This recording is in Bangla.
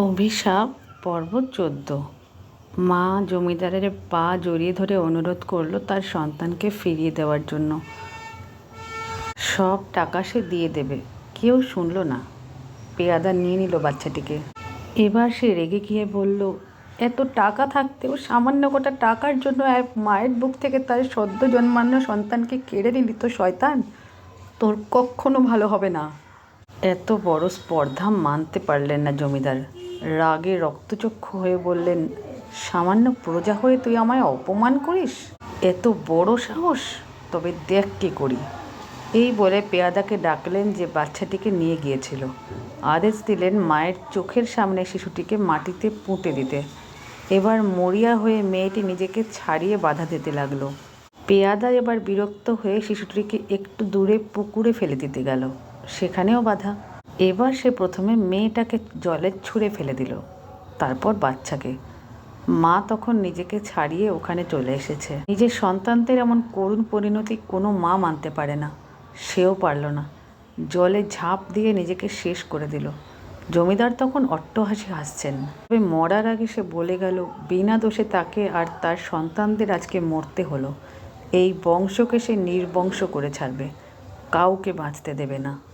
অভিশাপ পর্ব ১৪। মা জমিদারের পা জড়িয়ে ধরে অনুরোধ করল তার সন্তানকে ফিরিয়ে দেওয়ার জন্য। সব টাকা সে দিয়ে দেবে। কেউ শুনল না। পেয়াদা নিয়ে নিল বাচ্চাটিকে। এবার সে রেগে গিয়ে বলল, এত টাকা থাকতেও সামান্য কটা টাকার জন্য এক মায়ের বুক থেকে তার সদ্য জন্মানো সন্তানকে কেড়ে নিলি তো শয়তান। তোর কখনো ভালো হবে না। এত বড় স্পর্ধা মানতে পারলেন না জমিদার। রাগে রক্তচক্ষু হয়ে বললেন, সামান্য প্রজা হয়ে তুই আমায় অপমান করিস? এত বড় সাহস? তবে দেখ কী করি। এই বলে পেয়াদাকে ডাকলেন যে বাচ্চাটিকে নিয়ে গিয়েছিল। আদেশ দিলেন মায়ের চোখের সামনে শিশুটিকে মাটিতে পুঁতে দিতে। এবার মরিয়া হয়ে মেয়েটি নিজেকে ছাড়িয়ে বাধা দিতে লাগলো। পেয়াদা এবার বিরক্ত হয়ে শিশুটিকে একটু দূরে পুকুরে ফেলে দিতে গেল। সেখানেও বাধা। এবার সে প্রথমে মেয়েটাকে জলে ছুঁড়ে ফেলে দিল, তারপর বাচ্চাকে। মা তখন নিজেকে ছাড়িয়ে ওখানে চলে এসেছে। নিজের সন্তানদের এমন করুণ পরিণতি কোনো মা মানতে পারে না। সেও পারল না। জলে ঝাঁপ দিয়ে নিজেকে শেষ করে দিল। জমিদার তখন অট্টহাসি হাসছেন। তবে মরার আগে সে বলে গেল, বিনা দোষে তাকে আর তার সন্তানদের আজকে মরতে হলো। এই বংশকে সে নির্বংশ করে ছাড়বে। কাউকে বাঁচতে দেবে না।